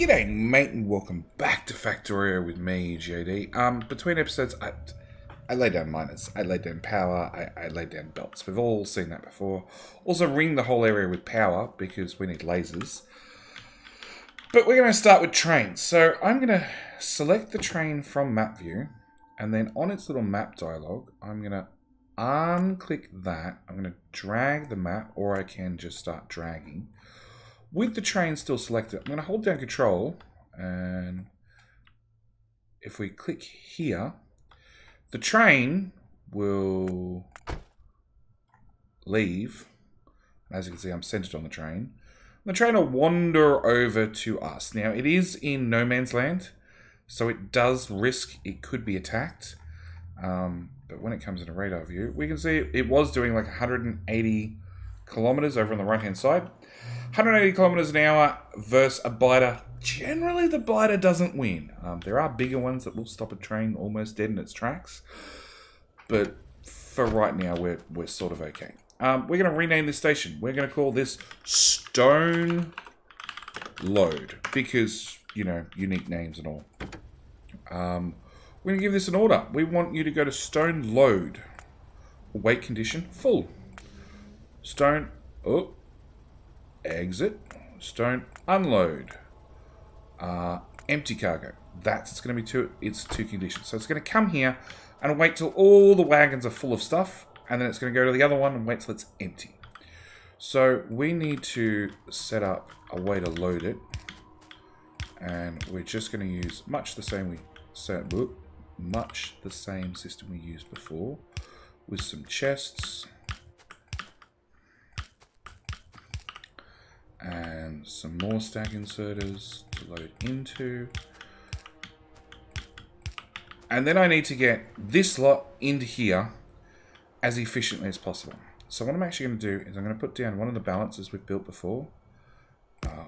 G'day mate and welcome back to Factorio with me, JD. Between episodes, I laid down miners, I laid down power, I laid down belts. We've all seen that before. Also ring the whole area with power because we need lasers. But we're going to start with trains. So I'm going to select the train from map view, and then on its little map dialog, I'm going to unclick that. I'm going to drag the map, or I can just start dragging. With the train still selected, I'm going to hold down Control, and if we click here, the train will leave. As you can see, I'm centered on the train. The train will wander over to us. Now, it is in no man's land, so it does risk it could be attacked. But when it comes into radar view, we can see it was doing like 180 kilometers over on the right-hand side. 180 kilometers an hour versus a blighter. Generally, the blighter doesn't win. There are bigger ones that will stop a train almost dead in its tracks. But for right now, we're sort of okay. We're going to rename this station. We're going to call this Stone Load. Because, you know, unique names and all. We're going to give this an order. We want you to go to Stone Load. Weight condition, full. Stone... Oh. Exit. Stone unload. Empty cargo. It's going to be it's two conditions. So it's going to come here and wait till all the wagons are full of stuff, and then it's going to go to the other one and wait till it's empty. So we need to set up a way to load it, and we're just going to use much the same system we used before, with some chests. And some more stack inserters to load into. And then I need to get this lot into here as efficiently as possible. So what I'm actually going to do is I'm going to put down one of the balances we've built before.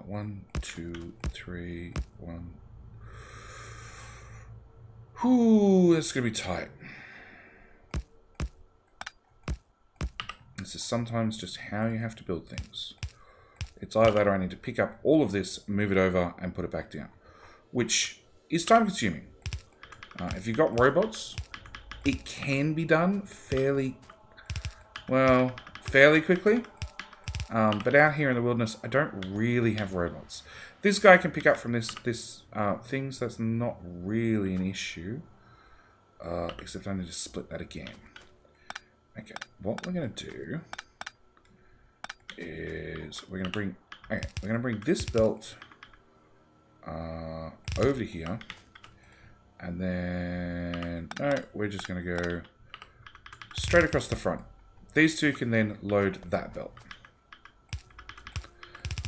1, 2, 3, 1. Whew, that's going to be tight. This is sometimes just how you have to build things. It's either that or I need to pick up all of this, move it over, and put it back down. Which is time consuming. If you've got robots, it can be done fairly quickly. But out here in the wilderness, I don't really have robots. This guy can pick up from this thing, so that's not really an issue. Except I need to split that again. Okay, what we're going to do is we're going to bring this belt over to here, and then we're just going to go straight across the front. These two can then load that belt.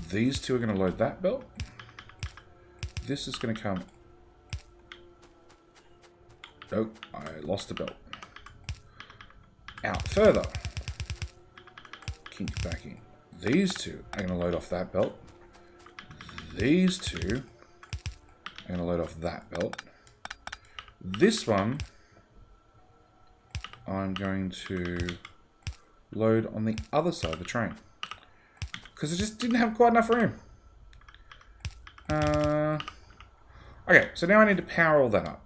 These two are going to load that belt. This is going to come. Nope, I lost the belt. Out further. Kink back in. These two are going to load off that belt. These two are going to load off that belt. This one, I'm going to load on the other side of the train. Because I just didn't have quite enough room. Okay, so now I need to power all that up.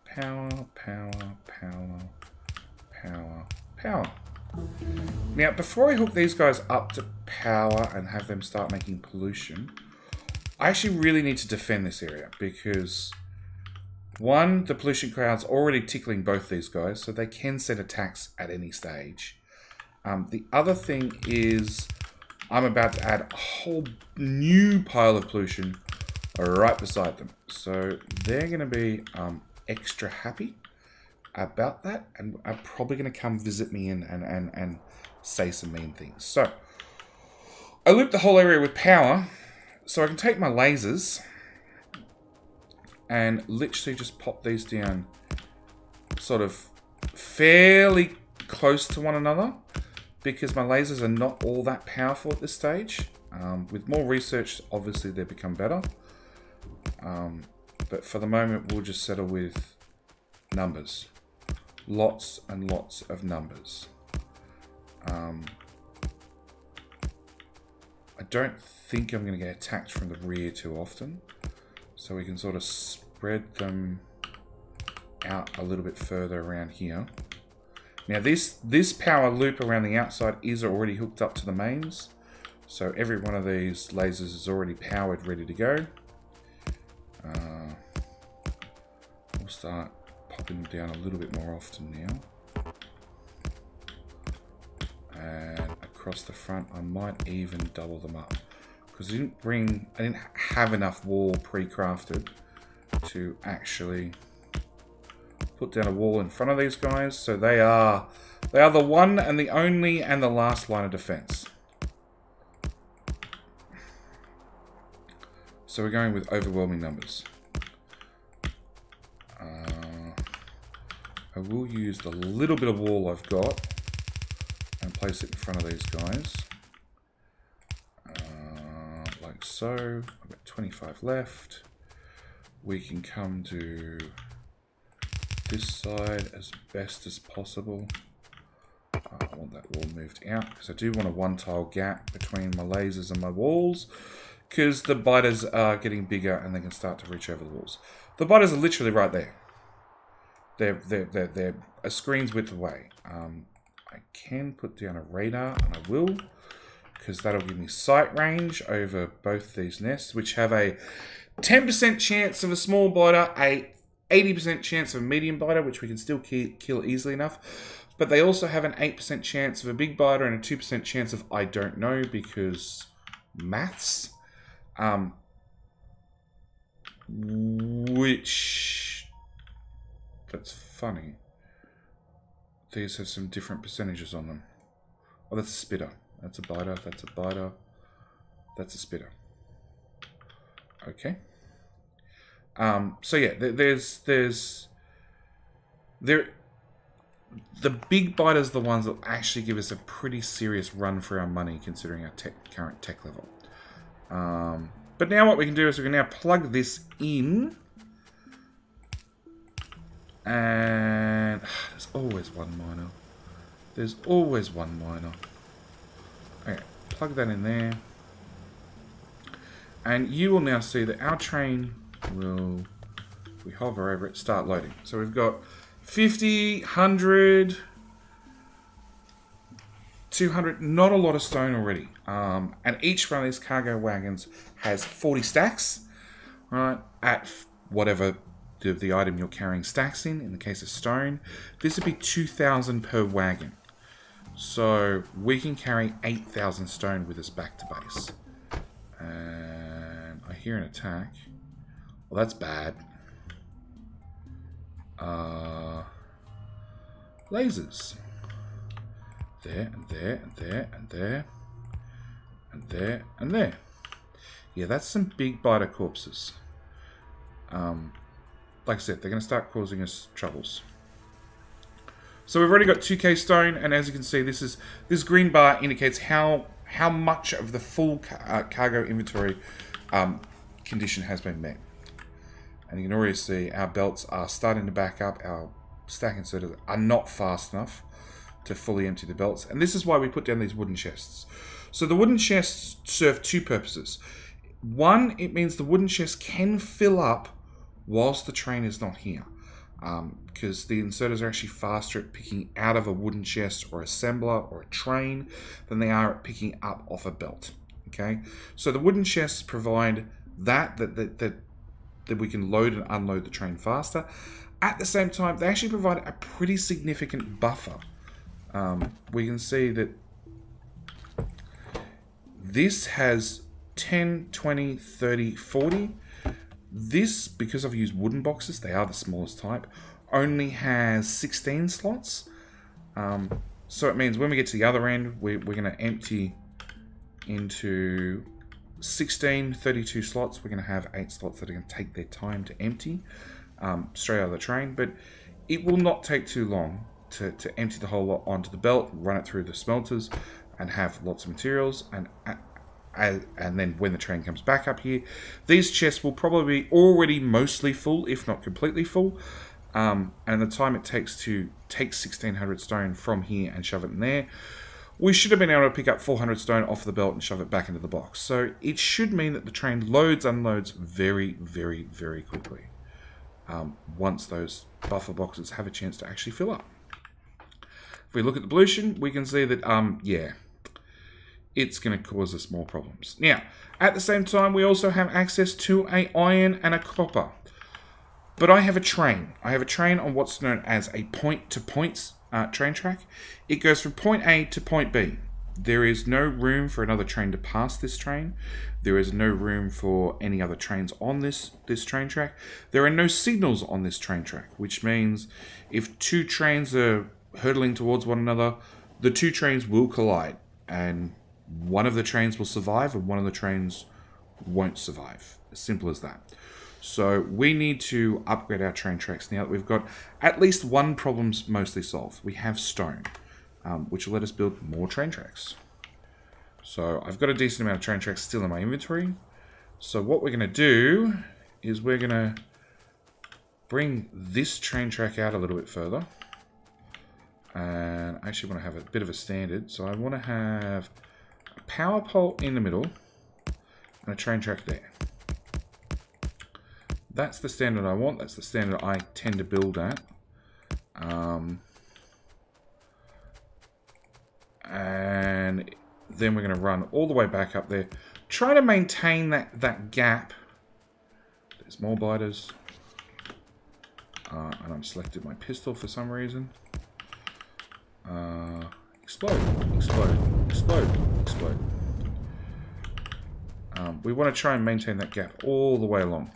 Power, power, power, power, power. Now, before I hook these guys up to power and have them start making pollution, I actually really need to defend this area because, one, the pollution cloud's already tickling both these guys, so they can send attacks at any stage. The other thing is I'm about to add a whole new pile of pollution right beside them. So they're going to be extra happy about that, and are probably going to come visit me and say some mean things. So I loop the whole area with power, so I can take my lasers and literally just pop these down sort of fairly close to one another, because my lasers are not all that powerful at this stage. With more research, obviously they become better. But for the moment, we'll just settle with numbers. Lots and lots of numbers. I I don't think I'm going to get attacked from the rear too often. So we can sort of spread them out a little bit further around here. Now this power loop around the outside is already hooked up to the mains. So every one of these lasers is already powered, ready to go. We'll start popping them down a little bit more often now. And across the front, I might even double them up. Because I didn't have enough wall pre-crafted to actually put down a wall in front of these guys. So they are the one and the only and the last line of defense. So we're going with overwhelming numbers. I will use the little bit of wall I've got and place it in front of these guys. Like so. I've got 25 left. We can come to this side as best as possible. I want that wall moved out because I do want a one tile gap between my lasers and my walls, because the biters are getting bigger and they can start to reach over the walls. The biters are literally right there. They're a screen's width away. I can put down a radar, and I will, because that'll give me sight range over both these nests, which have a 10% chance of a small biter, a 80% chance of a medium biter, which we can still kill easily enough. But they also have an 8% chance of a big biter and a 2% chance of I don't know, because maths. Which, that's funny. These have some different percentages on them. Oh, that's a spitter. That's a biter. That's a biter. That's a spitter. Okay. So yeah, the big biters are the ones that actually give us a pretty serious run for our money, considering our current tech level. But now what we can do is we can now plug this in. And there's always one miner. There's always one miner. Okay, plug that in there. And you will now see that our train will, if we hover over it, start loading. So we've got 50, 100, 200, not a lot of stone already. And each one of these cargo wagons has 40 stacks, right, at whatever the item you're carrying stacks in the case of stone. This would be 2,000 per wagon. So we can carry 8,000 stone with us back to base. And I hear an attack. Well, that's bad. Lasers. There, and there, and there, and there. And there, and there. Yeah, that's some big biter corpses. Like I said, they're going to start causing us troubles. So we've already got 2k stone, and as you can see, this green bar indicates how much of the full cargo inventory condition has been met. And you can already see our belts are starting to back up. Our stack inserters are not fast enough to fully empty the belts. And this is why we put down these wooden chests. So the wooden chests serve two purposes. One, it means the wooden chest can fill up whilst the train is not here. Because the inserters are actually faster at picking out of a wooden chest or assembler or a train than they are at picking up off a belt. Okay, so the wooden chests provide that we can load and unload the train faster. At the same time, they actually provide a pretty significant buffer. We can see that this has 10, 20, 30, 40. This, because I've used wooden boxes, they are the smallest type, only has 16 slots. So it means when we get to the other end, we're going to empty into 16, 32 slots. We're going to have 8 slots that are going to take their time to empty straight out of the train. But it will not take too long to empty the whole lot onto the belt, run it through the smelters, and have lots of materials. And then when the train comes back up here, these chests will probably be already mostly full, if not completely full. And the time it takes to take 1,600 stone from here and shove it in there we should have been able to pick up 400 stone off the belt and shove it back into the box. So it should mean that the train loads, unloads very, very, very quickly. Once those buffer boxes have a chance to actually fill up. If we look at the pollution, we can see that, yeah, it's going to cause us more problems. Now, at the same time, we also have access to an iron and a copper. But I have a train. I have a train on what's known as a point-to-points train track. It goes from point A to point B. There is no room for another train to pass this train. There is no room for any other trains on this train track. There are no signals on this train track, which means if two trains are hurtling towards one another, the two trains will collide, and one of the trains will survive and one of the trains won't survive. As simple as that. So we need to upgrade our train tracks now that we've got at least one problem's mostly solved. We have stone, which will let us build more train tracks. So I've got a decent amount of train tracks still in my inventory. So what we're going to do is we're going to bring this train track out a little bit further. And I actually want to have a bit of a standard. So I want to have a power pole in the middle and a train track there. That's the standard I want. That's the standard I tend to build at. And then we're going to run all the way back up there. Try to maintain that gap. There's more biters. And I'm selected my pistol for some reason. Explode, explode, explode, explode. We want to try and maintain that gap all the way along.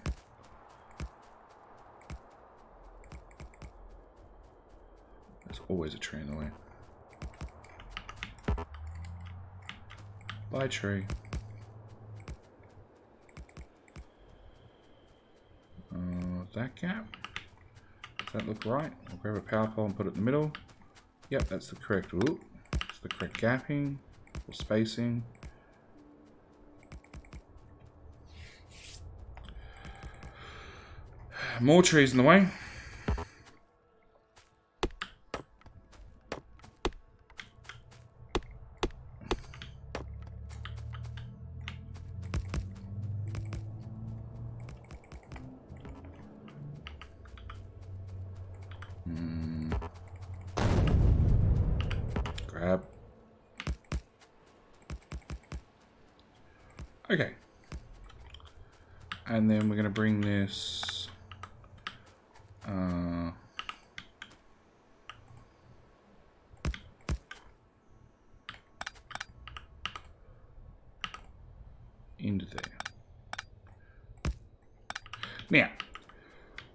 There's always a tree in the way. Bye, tree. That gap. Does that look right? I'll grab a power pole and put it in the middle. Yep, that's the correct. Ooh, that's the correct gapping or spacing. More trees in the way. Grab. Okay. And then we're going to bring this into there. Now,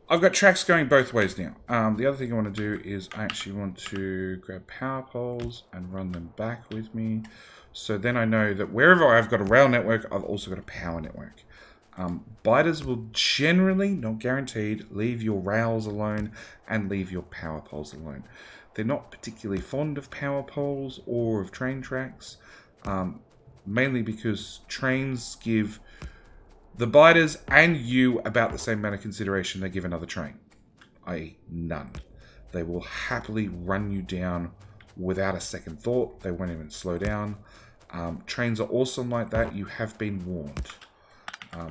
I've got tracks going both ways now. The other thing I want to do is I actually want to grab power poles and run them back with me. So then I know that wherever I've got a rail network, I've also got a power network. Biters will generally, not guaranteed, leave your rails alone and leave your power poles alone. They're not particularly fond of power poles or of train tracks, mainly because trains give the biters and you about the same amount of consideration they give another train, i.e. none. They will happily run you down without a second thought. They won't even slow down. Trains are awesome like that. You have been warned.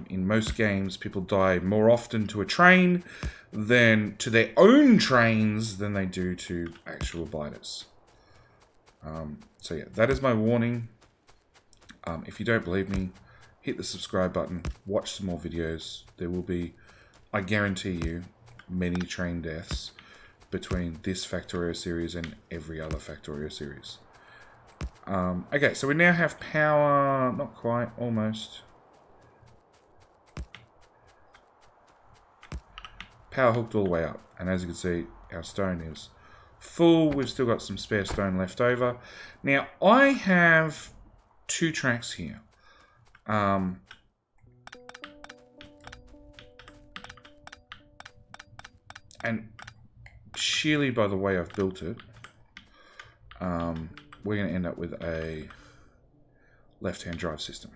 In most games, people die more often to a train than to their own trains than they do to actual biters. So yeah, that is my warning. If you don't believe me, hit the subscribe button, watch some more videos. There will be, I guarantee you, many train deaths between this Factorio series and every other Factorio series. Okay, so we now have power, not quite, almost. Power hooked all the way up, and as you can see, our stone is full. We've still got some spare stone left over. Now, I have two tracks here. And sheerly by the way I've built it, we're going to end up with a left-hand drive system.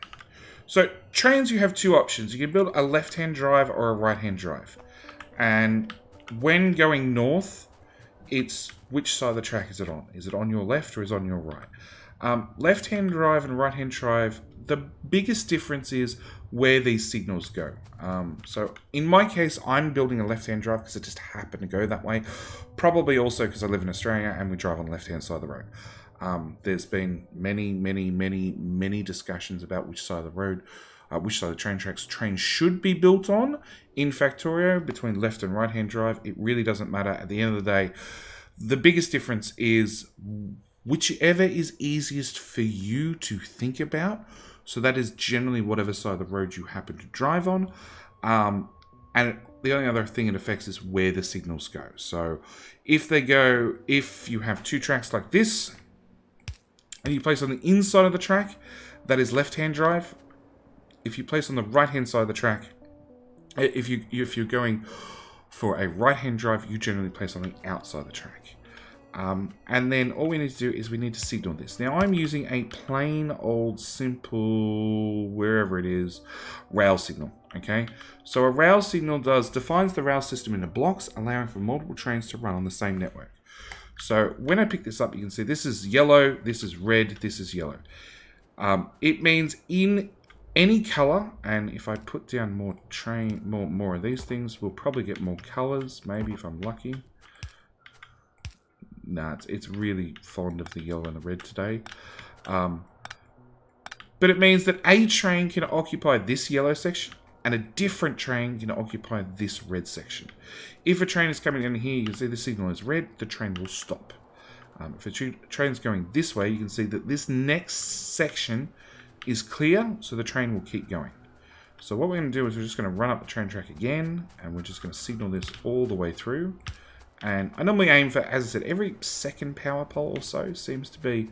So trains, you have two options. You can build a left-hand drive or a right-hand drive. And when going north, it's which side of the track is it on? Is it on your left or is it on your right? Left-hand drive and right-hand drive, the biggest difference is where these signals go. So in my case, I'm building a left-hand drive because it just happened to go that way. Probably also because I live in Australia and we drive on the left-hand side of the road. There's been many discussions about which side of the road, which side of the train should be built on in Factorio between left and right-hand drive. It really doesn't matter. At the end of the day, the biggest difference is whichever is easiest for you to think about. So that is generally whatever side of the road you happen to drive on. And the only other thing it affects is where the signals go. So if you have two tracks like this, and you place on the inside of the track, that is left-hand drive. If you place on the right-hand side of the track, if you're going for a right-hand drive, you generally place on the outside of the track. And then all we need to do is we need to signal this. Now I'm using a plain old simple, wherever it is, rail signal. Okay, so a rail signal defines the rail system into blocks, allowing for multiple trains to run on the same network. So when I pick this up, you can see this is yellow, this is red, this is yellow. It means in any color, and if I put down more of these things, we'll probably get more colors, maybe if I'm lucky. Nah, it's really fond of the yellow and the red today. But it means that a train can occupy this yellow section, and a different train can occupy this red section. If a train is coming in here, you can see the signal is red, the train will stop. If a train is going this way, you can see that this next section is clear, so the train will keep going. So what we're going to do is we're just going to run up the train track again, and we're just going to signal this all the way through. And I normally aim for, as I said, every second power pole or so seems to be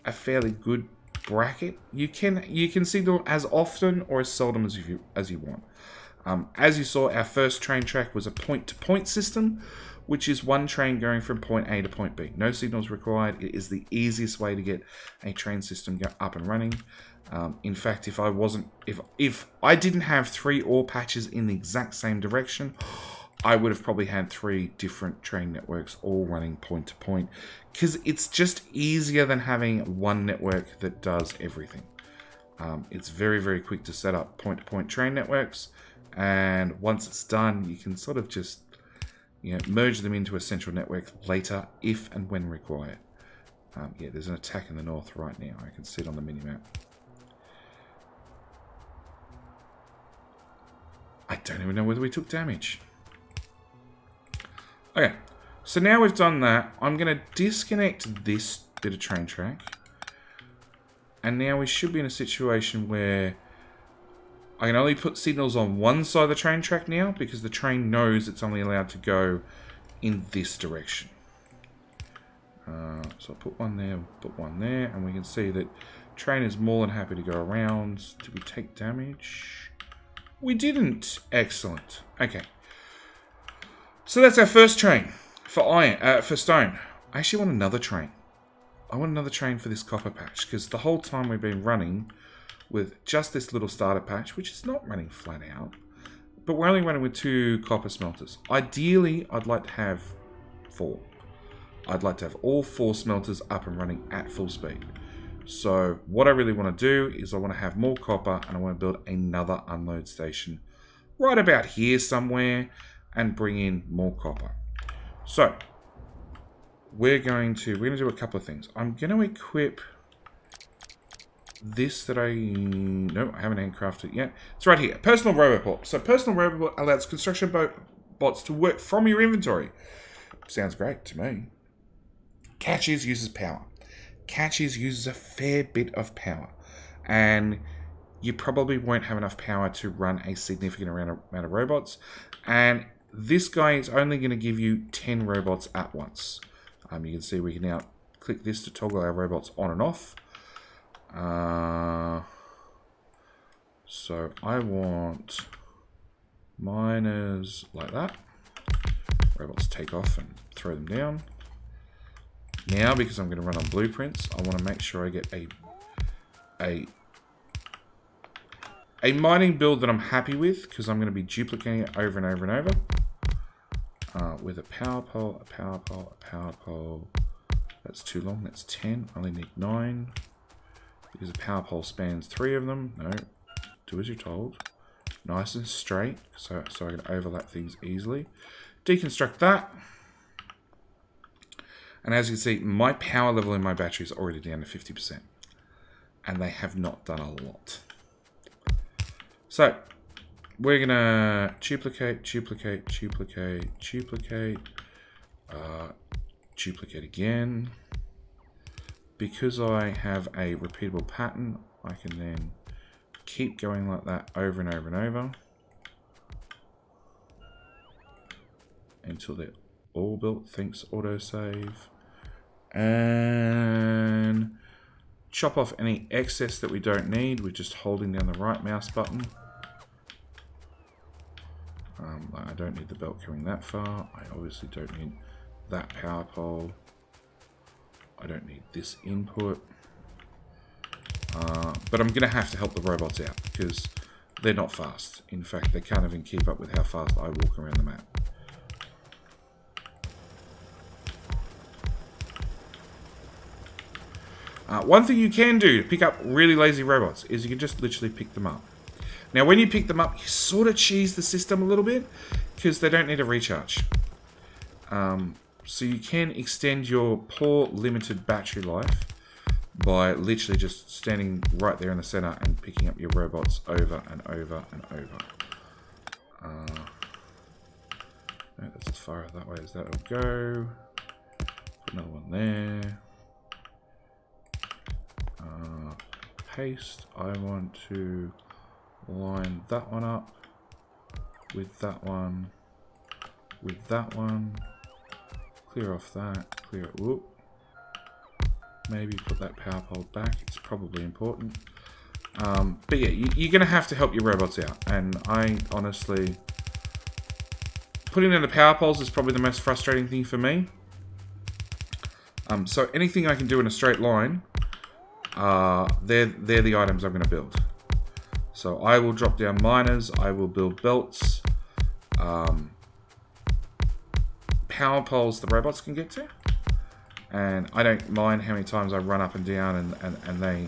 a fairly good bracket. You can signal as often or as seldom as you want. As you saw, our first train track was a point-to-point system, which is one train going from point A to point B. No signals required. It is the easiest way to get a train system up and running. In fact, if I didn't have 3 ore patches in the exact same direction, I would have probably had 3 different train networks all running point to point, because it's just easier than having one network that does everything. It's very quick to set up point to point train networks, and once it's done, you can sort of just merge them into a central network later if and when required. Yeah, there's an attack in the north right now. I can see it on the minimap. I don't even know whether we took damage. Okay, so now we've done that, I'm going to disconnect this bit of train track. And now we should be in a situation where I can only put signals on one side of the train track now, because the train knows it's only allowed to go in this direction. So I'll put one there, and we can see that train is more than happy to go around. Did we take damage? We didn't. Excellent. Okay. So that's our first train for stone. I actually want another train. I want another train for this copper patch, because the whole time we've been running with just this little starter patch, which is not running flat out, but we're only running with 2 copper smelters. Ideally, I'd like to have 4. I'd like to have all 4 smelters up and running at full speed. So what I really want to do is I want to have more copper, and I want to build another unload station right about here somewhere and bring in more copper. So we're going to do a couple of things. I'm going to equip this that no, I haven't handcrafted it yet. It's right here, personal robobot. So personal robobot allows construction bots to work from your inventory. Sounds great to me. Catches uses power. Catches uses a fair bit of power, and you probably won't have enough power to run a significant amount of robots. And this guy is only going to give you 10 robots at once. You can see we can now click this to toggle our robots on and off. So I want miners like that. Robots take off and throw them down. Now, because I'm going to run on blueprints, I want to make sure I get a mining build that I'm happy with, because I'm going to be duplicating it over and over and over. With a power pole, a power pole, a power pole, That's too long. That's 10. I only need 9. Because the power pole spans 3 of them. No. Do as you're told. Nice and straight. So I can overlap things easily. Deconstruct that. And as you can see, my power level in my battery is already down to 50%. And they have not done a lot. So, we're going to duplicate, duplicate, duplicate, duplicate. Duplicate again. Because I have a repeatable pattern, I can then keep going like that over and over and over. Until they're all built. Thanks, autosave. And chop off any excess that we don't need. We're just holding down the right mouse button. I don't need the belt coming that far. I obviously don't need that power pole. I don't need this input. But I'm going to have to help the robots out because they're not fast. In fact, they can't even keep up with how fast I walk around the map. One thing you can do to pick up really lazy robots is you can just literally pick them up. Now, when you pick them up, you sort of cheese the system a little bit because they don't need a recharge. So you can extend your poor limited battery life by literally just standing right there in the center and picking up your robots over and over and over. No, that's as far that way as that'll go. Put another one there. Paste. I want to line that one up with that one, with that one. Clear off that. Clear it. Whoop. Maybe put that power pole back. It's probably important. But yeah, you're going to have to help your robots out. And I honestly... Putting in the power poles is probably the most frustrating thing for me. So anything I can do in a straight line, they're the items I'm going to build. So I will drop down miners. I will build belts. Power poles the robots can get to. And I don't mind how many times I run up and down and they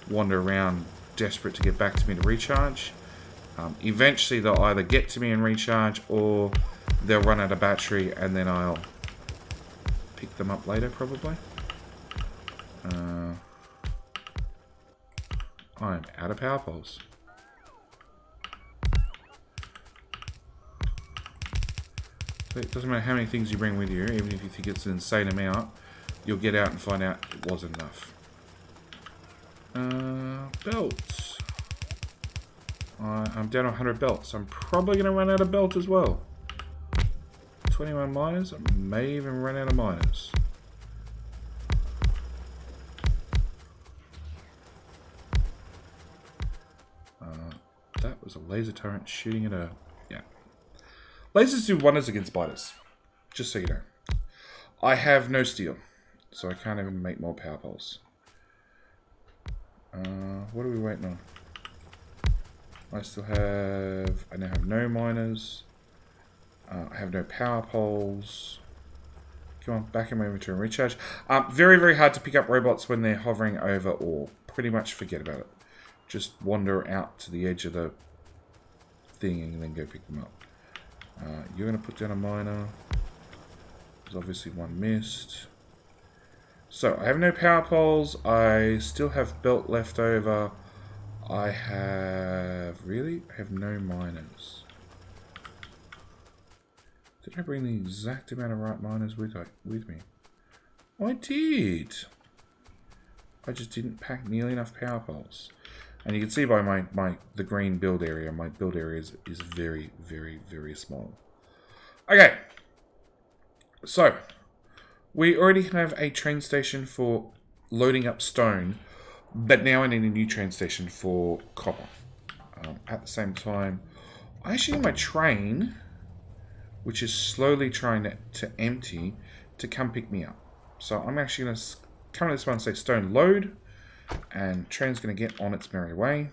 wander around desperate to get back to me to recharge. Eventually they'll either get to me and recharge or they'll run out of battery and then I'll pick them up later probably. I'm out of power poles. So it doesn't matter how many things you bring with you, even if you think it's an insane amount, you'll get out and find out it wasn't enough. Belts. I'm down to 100 belts. I'm probably going to run out of belt as well. 21 miners. I may even run out of miners. That was a laser turret shooting at a... Yeah. Lasers do wonders against spiders. Just so you know. I have no steel. So I can't even make more power poles. What are we waiting on? I still have... I now have no miners. I have no power poles. Come on, back in my inventory and recharge. Very, very hard to pick up robots when they're hovering over ore. Pretty much forget about it. Just wander out to the edge of the thing and then go pick them up. You're going to put down a miner. There's obviously one missed. So, I have no power poles. I still have belt left over. I have... Really? I have no miners. Did I bring the exact amount of right miners with me? I did. I just didn't pack nearly enough power poles. And you can see by the green build area, my build area is very, very, very small. Okay. So, we already have a train station for loading up stone, but now I need a new train station for copper. At the same time, I actually need my train, which is slowly trying to empty, to come pick me up. So I'm actually going to come to this one and say stone load, and train's going to get on its merry way.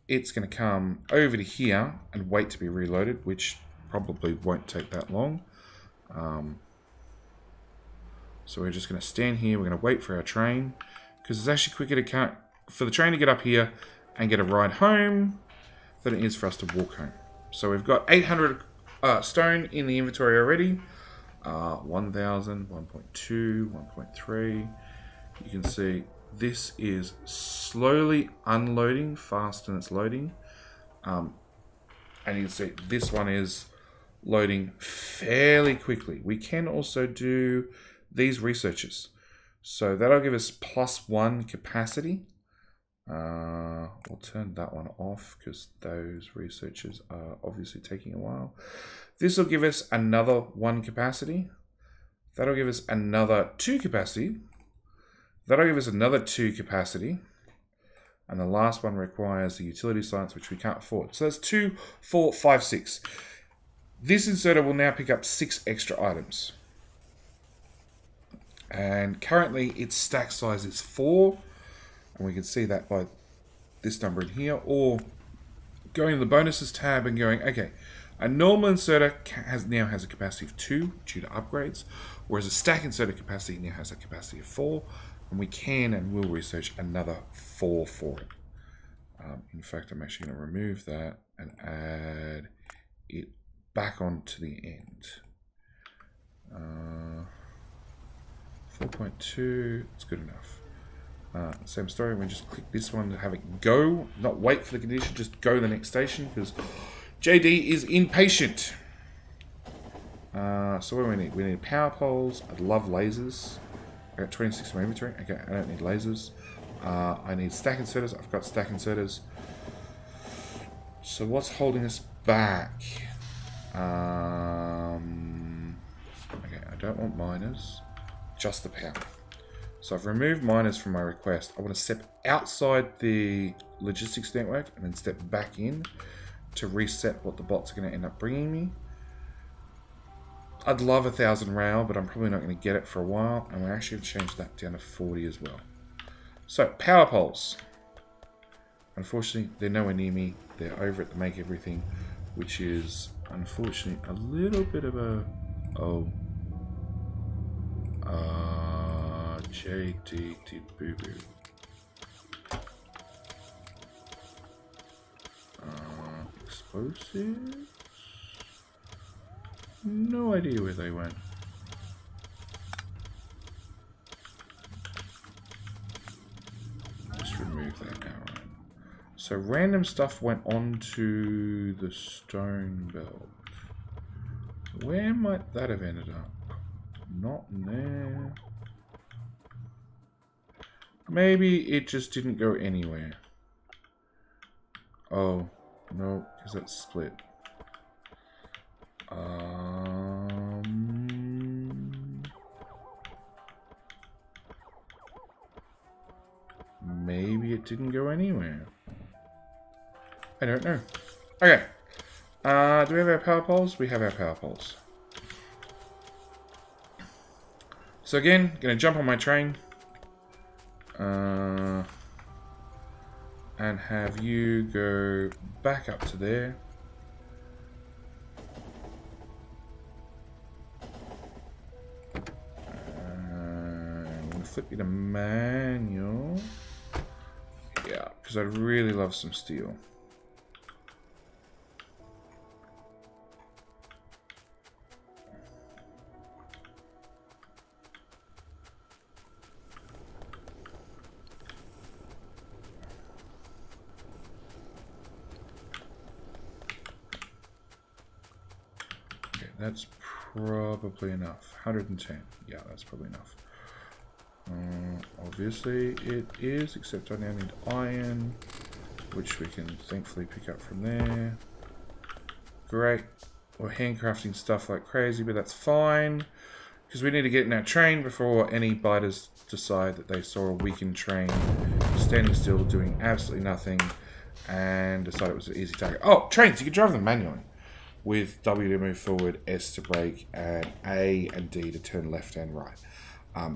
It's going to come over to here and wait to be reloaded, which probably won't take that long. So we're just going to stand here. We're going to wait for our train because it's actually quicker for the train to get up here and get a ride home than it is for us to walk home. So we've got 800 stone in the inventory already. 1,000, 1.2, 1.3. You can see this is slowly unloading faster than it's loading. And you can see this one is loading fairly quickly. We can also do these researches. So that'll give us +1 capacity. We'll turn that one off because those researches are obviously taking a while. This will give us another 1 capacity. That'll give us another 2 capacity. That'll give us another 2 capacity. And the last one requires the utility science, which we can't afford. So that's 2, 4, 5, 6. This inserter will now pick up 6 extra items. And currently its stack size is 4. And we can see that by this number in here. Or going to the bonuses tab and going, okay, a normal inserter now has a capacity of 2 due to upgrades. Whereas a stack inserter capacity now has a capacity of 4. And we can and will research another 4 for it. In fact, I'm actually going to remove that and add it back onto the end. 4.2, it's good enough. Same story, we just click this one to have it go, not wait for the condition, just go to the next station because JD is impatient. So what do we need? We need power poles. I'd love lasers. I got 26 in my inventory. Okay, I don't need lasers. I need stack inserters. I've got stack inserters. So what's holding us back? Okay, I don't want miners. Just the power. So I've removed miners from my request. I want to step outside the logistics network and then step back in to reset what the bots are going to end up bringing me. I'd love 1,000 rail, but I'm probably not going to get it for a while. And we're actually going to change that down to 40 as well. So, power poles. Unfortunately, they're nowhere near me. They're over at the Make Everything, which is, unfortunately, a little bit of a... Oh. JD did boo-boo. Explosives? No idea where they went. Just remove that outright. So random stuff went onto the stone belt. Where might that have ended up? Not there. Maybe it just didn't go anywhere. Oh, no, because that's split. Maybe it didn't go anywhere. I don't know. Okay. Do we have our power poles? We have our power poles. So again, gonna jump on my train. And have you go back up to there. I'm gonna flip you to manual. Yeah, because I'd really love some steel. That's probably enough. 110. Yeah, that's probably enough. Obviously it is, except I now need iron, which we can thankfully pick up from there. Great. We're handcrafting stuff like crazy, but that's fine. Because we need to get in our train before any biters decide that they saw a weakened train standing still, doing absolutely nothing, and decide it was an easy target. Oh, trains! You can drive them manually. With W to move forward, S to brake, and A and D to turn left and right.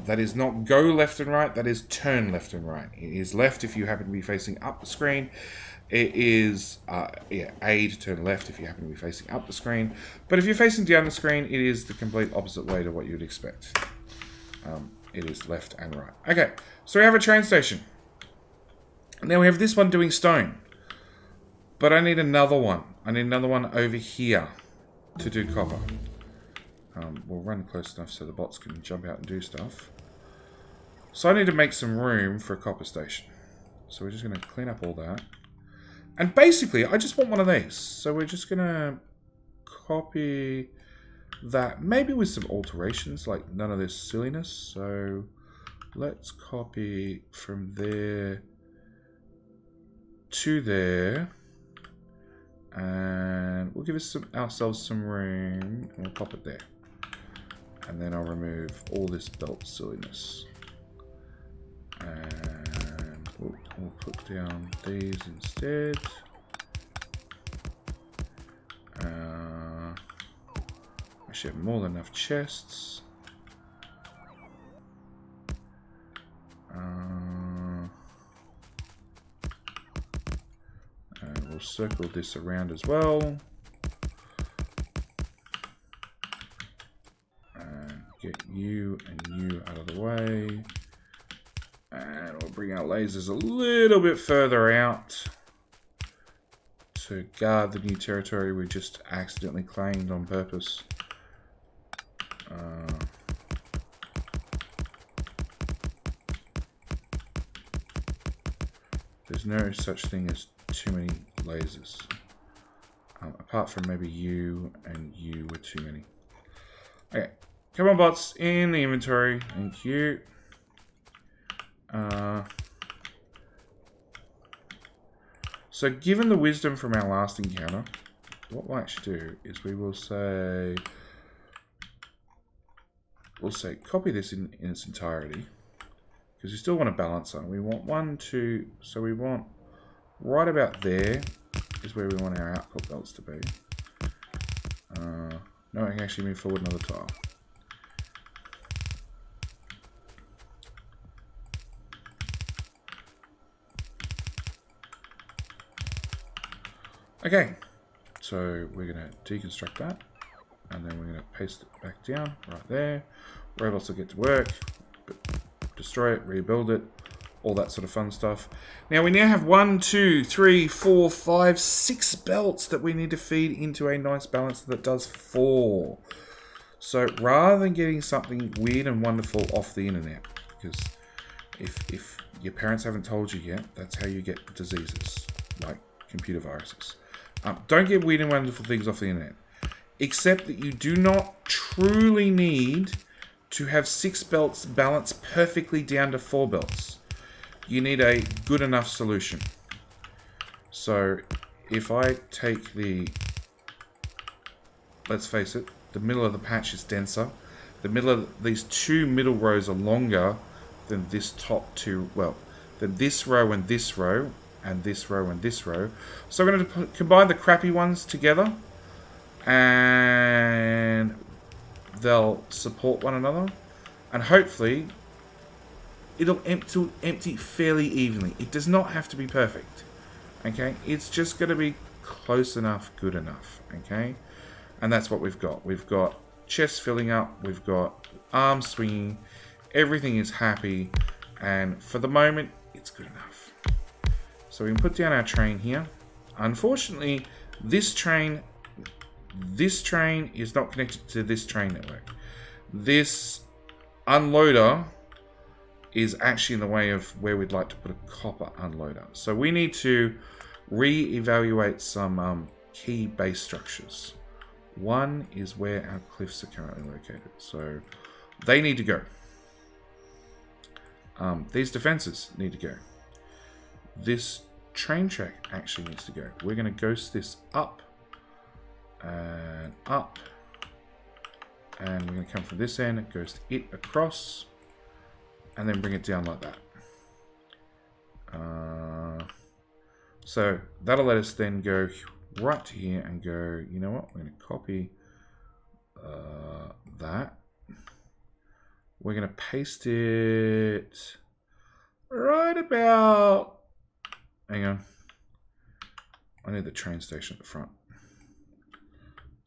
That is not go left and right, that is turn left and right. It is left if you happen to be facing up the screen. It is A to turn left if you happen to be facing up the screen. But if you're facing down the screen, it is the complete opposite way to what you'd expect. It is left and right. Okay, so we have a train station. Now we have this one doing stone. But I need another one. I need another one over here to do copper. We'll run close enough so the bots can jump out and do stuff. So I need to make some room for a copper station. So we're just going to clean up all that. And basically, I just want one of these. So we're just going to copy that. Maybe with some alterations, like none of this silliness. So let's copy from there to there. And we'll give ourselves some room. And we'll pop it there. And then I'll remove all this belt silliness. And we'll put down these instead. I should have more than enough chests. And we'll circle this around as well. And get you and you out of the way. And we'll bring our lasers a little bit further out to guard the new territory we just accidentally claimed on purpose. There's no such thing as too many lasers. Apart from maybe you and you were too many. Okay, come on bots, in the inventory. Thank you. So given the wisdom from our last encounter, what we'll actually do is we'll say copy this in its entirety, because we still want to balance on. We want 1, 2, so we want right about there is where we want our output belts to be. No, I can actually move forward another tile. Okay, so we're going to deconstruct that, and then we're going to paste it back down right there. Robots will get to work, destroy it, rebuild it, all that sort of fun stuff. Now we now have 1, 2, 3, 4, 5, 6 belts that we need to feed into a nice balancer that does 4. So rather than getting something weird and wonderful off the internet, because if your parents haven't told you yet, that's how you get diseases like computer viruses. Don't get weird and wonderful things off the internet, except that you do not truly need to have 6 belts balanced perfectly down to 4 belts. You need a good enough solution. So if I take let's face it, the middle of the patch is denser. The middle of these 2 middle rows are longer than this top 2, well, than this row and this row, and this row and this row. So I'm going to combine the crappy ones together, and they'll support one another, and hopefully it'll empty fairly evenly. It does not have to be perfect, okay? It's just going to be close enough, good enough, okay? And that's what we've got. We've got chest filling up, we've got arms swinging, everything is happy, and for the moment, it's good enough. So we can put down our train here. Unfortunately, this train is not connected to this train network. This unloader is actually in the way of where we'd like to put a copper unloader. So we need to re-evaluate some key base structures. One is where our cliffs are currently located. So they need to go. These defenses need to go. This train track actually needs to go. We're going to ghost this up and up, and we're going to come from this end, ghost it across, and then bring it down like that. So that'll let us then go right to here and go, you know what, we're going to copy that. We're going to paste it right about, hang on, I need the train station at the front.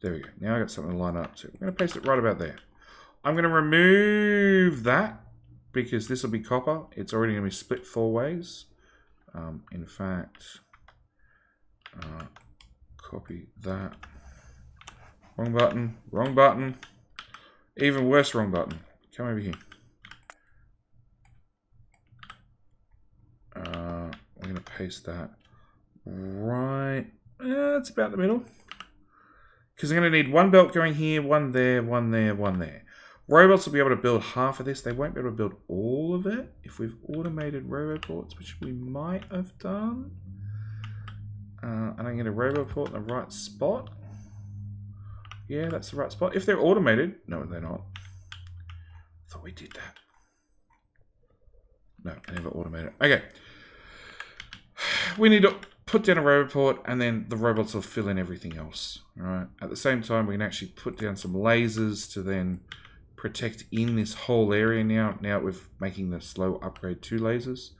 There we go. Now I got something to line up to. We're going to paste it right about there. I'm going to remove that because this will be copper. It's already going to be split 4 ways. In fact, copy that. Wrong button, wrong button. Even worse, wrong button. Come over here. We're going to paste that right. It's about the middle. Because I'm going to need one belt going here, one there, one there, one there. Robots will be able to build half of this. They won't be able to build all of it if we've automated roboports, which we might have done. And I'm going to roboport in the right spot. Yeah, that's the right spot. If they're automated, no, they're not. I thought we did that. No, I never automated. Okay. We need to put down a roboport, and then the robots will fill in everything else. All right. At the same time, we can actually put down some lasers to then protect in this whole area now. Now we're making the slow upgrade to lasers.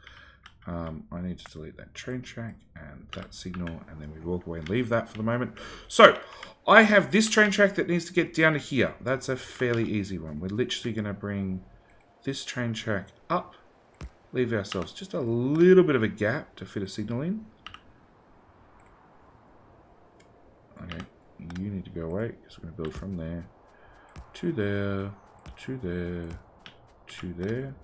I need to delete that train track and that signal, and then we walk away and leave that for the moment. So I have this train track that needs to get down to here. That's a fairly easy one. We're literally going to bring this train track up, leave ourselves just a little bit of a gap to fit a signal in. Okay, you need to go away because we're going to build from there to there, to there, to there.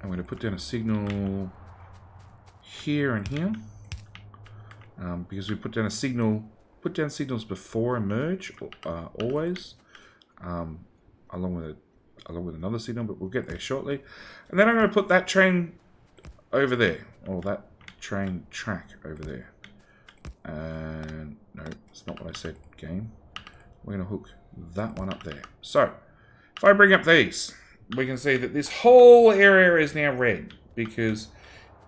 I'm going to put down a signal here and here because we put down a signal, put down signals before a merge always, along with another signal, but we'll get there shortly. And then I'm going to put that train over there, or that train track over there. And no, it's not what I said, game. We're going to hook that one up there. So if I bring up these, we can see that this whole area is now red because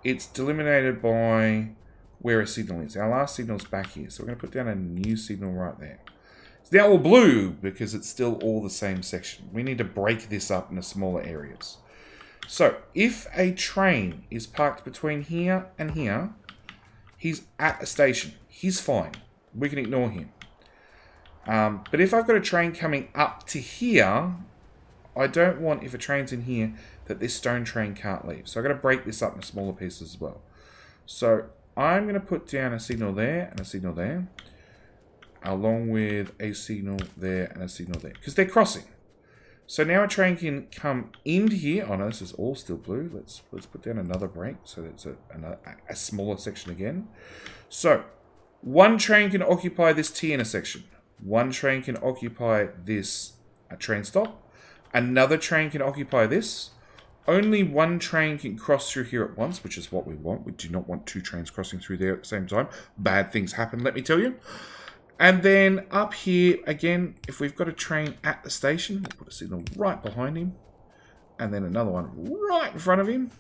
it's delimited by where a signal is. Our last signal is back here, so we're going to put down a new signal right there. It's now all blue because it's still all the same section. We need to break this up into smaller areas. So if a train is parked between here and here, he's at a station. He's fine. We can ignore him. But if I've got a train coming up to here, I don't want, if a train's in here, that this stone train can't leave. So I've got to break this up into smaller pieces as well. So I'm going to put down a signal there and a signal there, along with a signal there and a signal there, because they're crossing. So now a train can come into here. Oh no, this is all still blue. Let's put down another break so that's a smaller section again. So one train can occupy this T intersection. One train can occupy this train stop. Another train can occupy this. Only one train can cross through here at once, which is what we want. We do not want two trains crossing through there at the same time. Bad things happen, let me tell you. And then up here, again, if we've got a train at the station, we'll put a signal right behind him. And then another one right in front of him.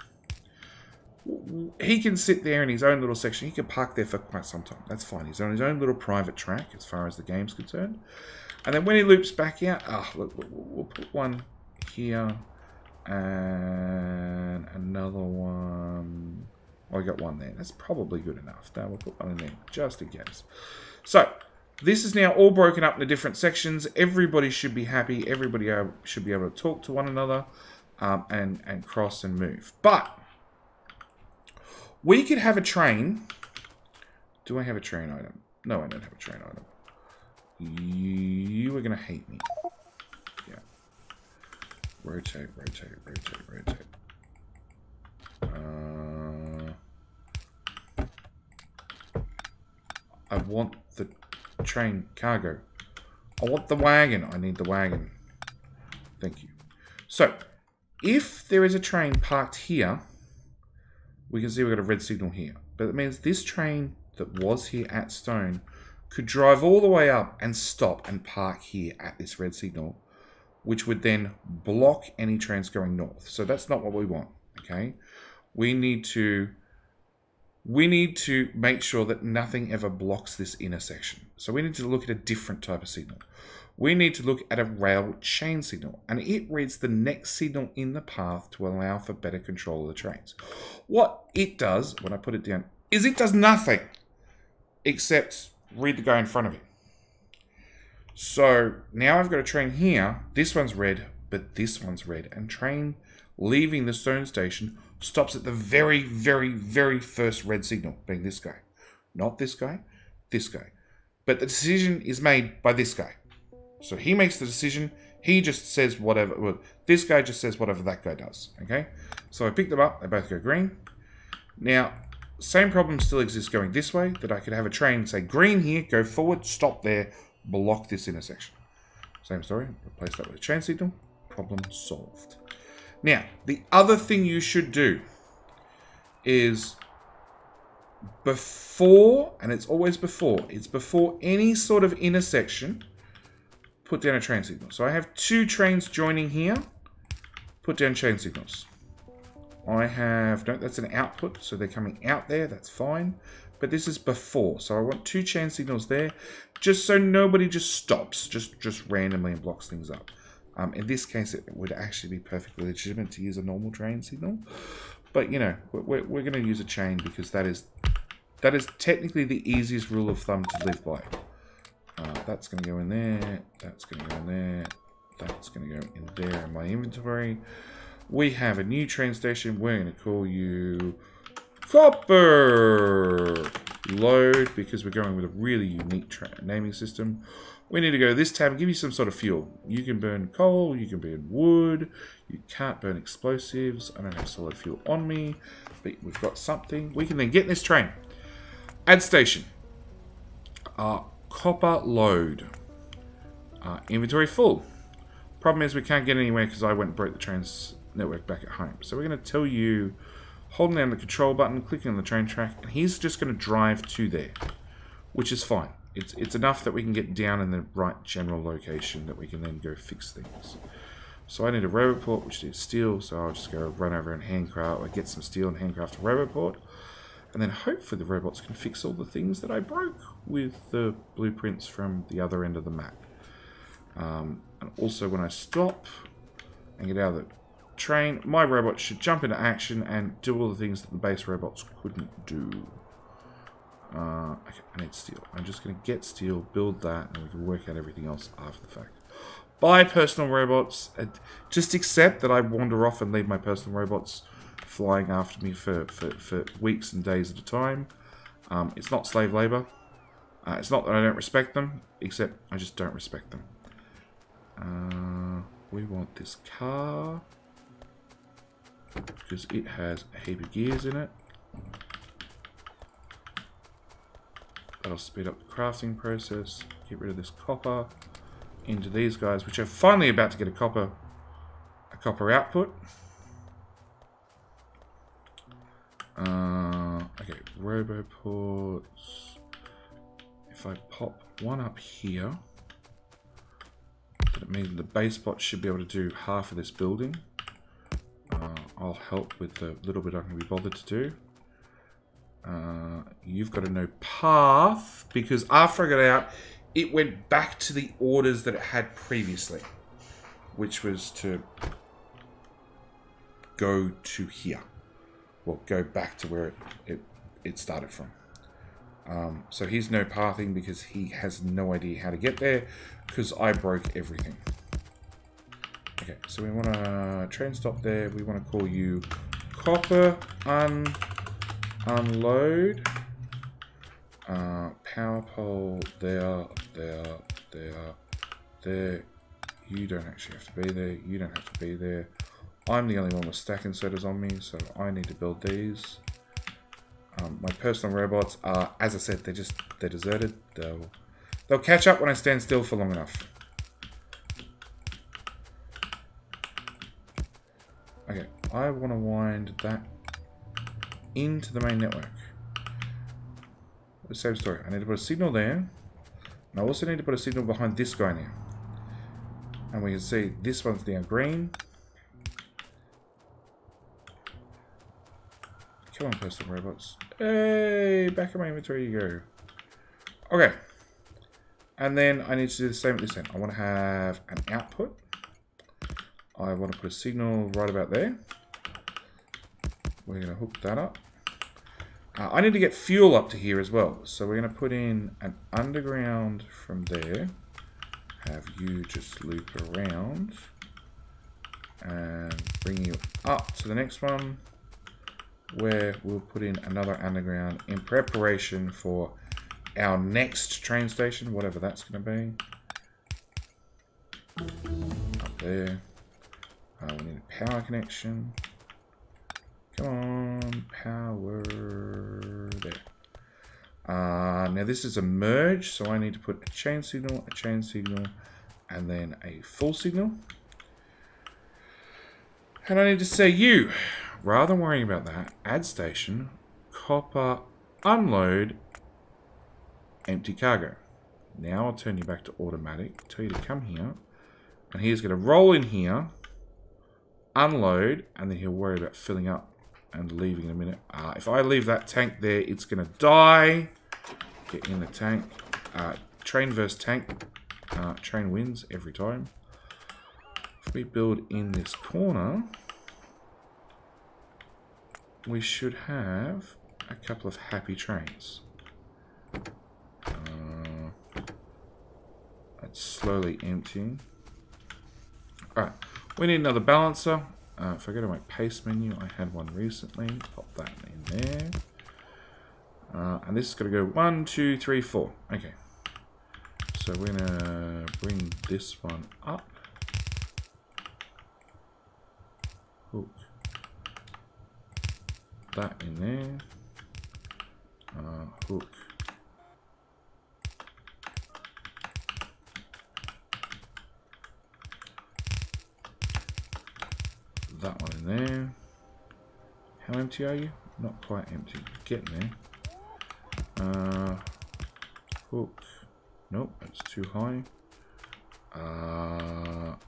He can sit there in his own little section. He can park there for quite some time. That's fine. He's on his own little private track as far as the game's concerned. And then when he loops back out, look, we'll put one here and another one. Oh, I got one there. That's probably good enough. Now we'll put one in there just in case. So this is now all broken up into different sections. Everybody should be happy. Everybody should be able to talk to one another and cross and move. But we could have a train. Do I have a train item? No, I don't have a train item. You are going to hate me. Yeah. Rotate, rotate, rotate, rotate. I want the train cargo. I want the wagon. I need the wagon. Thank you. So, if there is a train parked here, we can see we've got a red signal here. But it means this train that was here at Stone could drive all the way up and stop and park here at this red signal, which would then block any trains going north. So that's not what we want, okay? We need to make sure that nothing ever blocks this intersection. So we need to look at a different type of signal. We need to look at a rail chain signal, and it reads the next signal in the path to allow for better control of the trains. What it does, when I put it down, is it does nothing except read the guy in front of it. So now I've got a train here. This one's red, but this one's red. And train leaving the stone station stops at the very, very, very first red signal, being this guy. Not this guy, this guy. But the decision is made by this guy. So he makes the decision. He just says whatever. Well, this guy just says whatever that guy does. Okay? So I pick them up. They both go green. Now, same problem still exists going this way. That I could have a train say green here, go forward, stop there, block this intersection. Same story. Replace that with a train signal. Problem solved. Now, the other thing you should do is before, and it's always before, it's before any sort of intersection, put down a train signal. So I have two trains joining here. Put down train signals. I have, no, that's an output, so they're coming out there, that's fine. But this is before, so I want two train signals there, just so nobody just stops, just randomly and blocks things up. In this case, it would actually be perfectly legitimate to use a normal train signal. But, you know, we're going to use a chain because that is technically the easiest rule of thumb to live by. That's going to go in there, that's going to go in there, that's going to go in there in my inventory. We have a new train station. We're going to call you Copper Load because we're going with a really unique naming system. We need to go to this tab and give you some sort of fuel. You can burn coal, you can burn wood, you can't burn explosives. I don't have solid fuel on me, but we've got something. We can then get in this train. Add station. Copper Load. Inventory full. Problem is we can't get anywhere because I went and broke the train's network back at home. So we're going to tell you, holding down the control button, clicking on the train track, and he's just going to drive to there, which is fine. It's enough that we can get down in the right general location that we can then go fix things. So I need a roboport, which is steel, so I'll just go run over and handcraft, or get some steel and handcraft a roboport. And then hopefully the robots can fix all the things that I broke with the blueprints from the other end of the map. And also when I stop and get out of the train, my robot should jump into action and do all the things that the base robots couldn't do. Okay, I need steel. I'm just going to get steel, build that, and we can work out everything else after the fact. Buy personal robots. Just accept that I wander off and leave my personal robots flying after me for weeks and days at a time. It's not slave labor. It's not that I don't respect them, except I just don't respect them. We want this car because it has a heap of gears in it. That'll speed up the crafting process. Get rid of this copper into these guys, which are finally about to get a copper output. Okay, roboports. If I pop one up here, that means the base bot should be able to do half of this building. I'll help with the little bit I can be bothered to do. You've got to know path, because after I got out, it went back to the orders that it had previously, which was to go to here. Well, go back to where it started from. So he's no pathing because he has no idea how to get there because I broke everything. Okay, so we want to train stop there. We want to call you Copper Unload. Power pole there. You don't actually have to be there. You don't have to be there. I'm the only one with stack inserters on me, so I need to build these. My personal robots are, as I said, they're deserted. They'll catch up when I stand still for long enough. Okay, I want to wind that into the main network. The same story. I need to put a signal there. And I also need to put a signal behind this guy now. And we can see this one's now green. Come on, personal robots. Hey, back in my inventory you go. Okay. And then I need to do the same at this end. I want to have an output. I want to put a signal right about there. We're going to hook that up. I need to get fuel up to here as well. So we're going to put in an underground from there have you just loop around and bring you up to the next one, where we'll put in another underground in preparation for our next train station, whatever that's going to be. Up there. We need a power connection. Come on, power there. Now this is a merge, so I need to put a chain signal, and then a full signal. And I need to say you, rather than worrying about that, add station, copper, unload, empty cargo. Now I'll turn you back to automatic, tell you to come here, and he's going to roll in here, unload, and then he'll worry about filling up and leaving in a minute. If I leave that tank there, it's going to die. Get in the tank. Train versus tank. Train wins every time. If we build in this corner, we should have a couple of happy trains. It's slowly emptying. Alright, we need another balancer. If I go to my paste menu, I had one recently. Pop that in there. And this is going to go 1, 2, 3, 4. Okay. So we're going to bring this one up. Hook that in there. Hook that one in there. How empty are you? Not quite empty. Getting there. Hook. Nope, that's too high.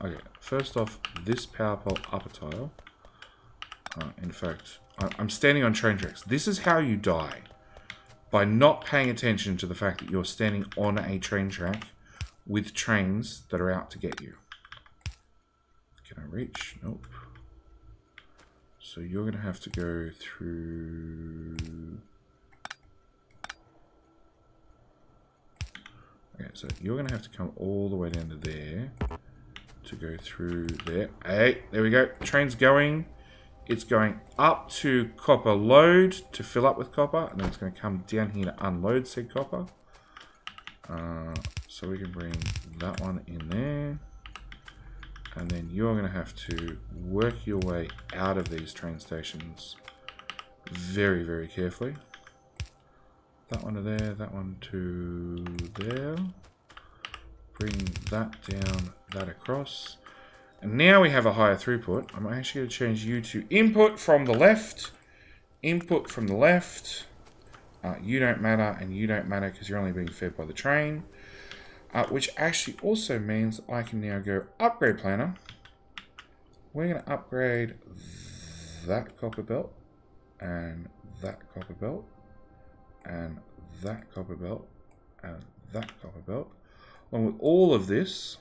Okay, first off, this power pole upper tile. In fact, I'm standing on train tracks. This is how you die. By not paying attention to the fact that you're standing on a train track with trains that are out to get you. Can I reach? Nope. So you're going to have to go through... Okay, so you're going to have to come all the way down to there to go through there. Hey, there we go. Train's going. It's going up to copper load to fill up with copper, and then it's going to come down here to unload said copper. So we can bring that one in there. And then you're going to have to work your way out of these train stations very, very carefully. That one to there, that one to there. Bring that down, that across. And now we have a higher throughput. I'm actually going to change you to input from the left. Input from the left. You don't matter and you don't matter because you're only being fed by the train. Which actually also means I can now go upgrade planner. We're going to upgrade that copper belt and that copper belt and that copper belt and that copper belt. Along with all of this,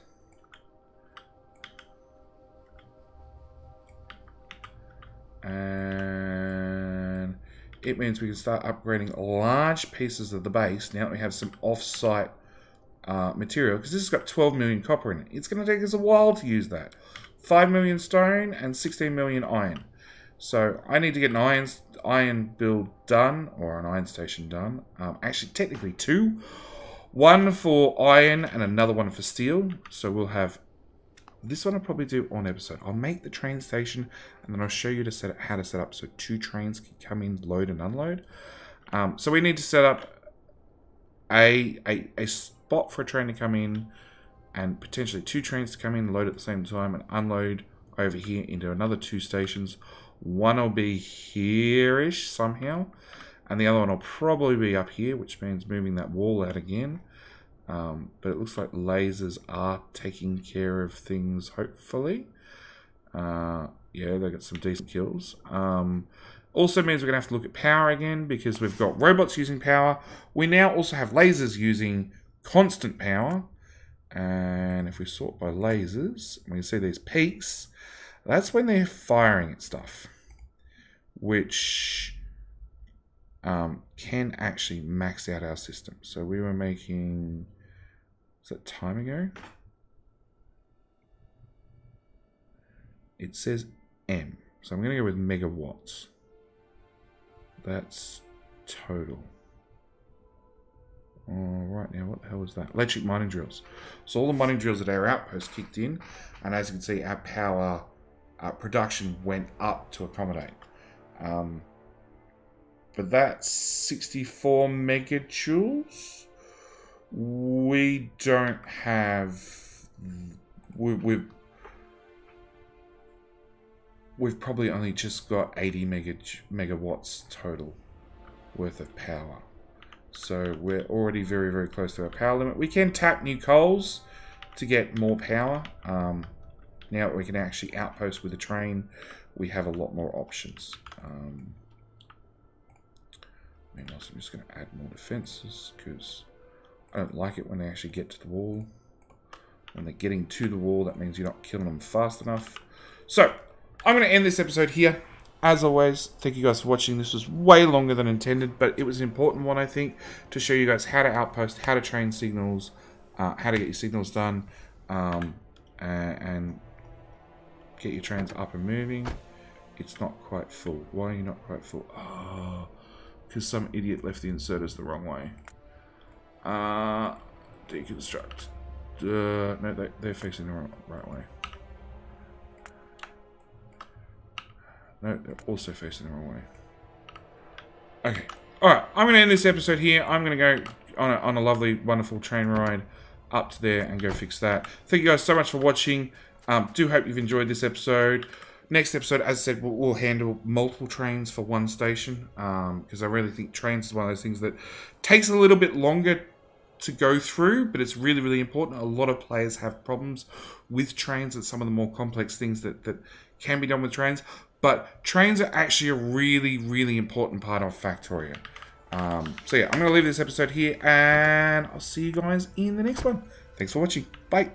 and it means we can start upgrading large pieces of the base now that we have some off-site material, because this has got 12 million copper in it. It's going to take us a while to use that. 5 million stone and 16 million iron. So I need to get an iron build done, or an iron station done. Actually, technically two. One for iron and another one for steel. So we'll have... This one I'll probably do on episode. I'll make the train station and then I'll show you how to set up so 2 trains can come in, load and unload. So we need to set up a spot for a train to come in and potentially 2 trains to come in, load at the same time and unload over here into another 2 stations. One will be here-ish somehow and the other one will probably be up here, which means moving that wall out again. But it looks like lasers are taking care of things, hopefully. Yeah, they got some decent kills. Also means we're going to have to look at power again because we've got robots using power. We now also have lasers using constant power. And if we sort by lasers, we can see these peaks. That's when they're firing at stuff, which can actually max out our system. So we were making... Is that time ago? It says M. So I'm going to go with megawatts. That's total. Oh, right now, what the hell is that? Electric mining drills. So all the mining drills at our outpost kicked in, and as you can see, our power production went up to accommodate. But that's 64 megajoules. We don't have. We've probably only just got 80 megawatts total worth of power. So we're already very, very close to our power limit. We can tap new coals to get more power. Now that we can actually outpost with a train, we have a lot more options. Meanwhile, I'm just going to add more defenses because I don't like it when they actually get to the wall. When they're getting to the wall, that means you're not killing them fast enough. So, I'm going to end this episode here. As always, thank you guys for watching. This was way longer than intended, but it was an important one, I think, to show you guys how to outpost, how to train signals, how to get your signals done, and get your trains up and moving. It's not quite full. Why are you not quite full? Oh, because some idiot left the inserters the wrong way. Deconstruct. No, they're facing the right way. No, they're also facing the wrong way. Okay. Alright, I'm going to end this episode here. I'm going to go on a lovely, wonderful train ride up to there and go fix that. Thank you guys so much for watching. Do hope you've enjoyed this episode. Next episode, as I said, we'll handle multiple trains for one station. Because I really think trains is one of those things that takes a little bit longer to go through, but it's really, really important. A lot of players have problems with trains and some of the more complex things that can be done with trains. But trains are actually a really, really important part of Factorio. So yeah, I'm going to leave this episode here, and I'll see you guys in the next one. Thanks for watching. Bye.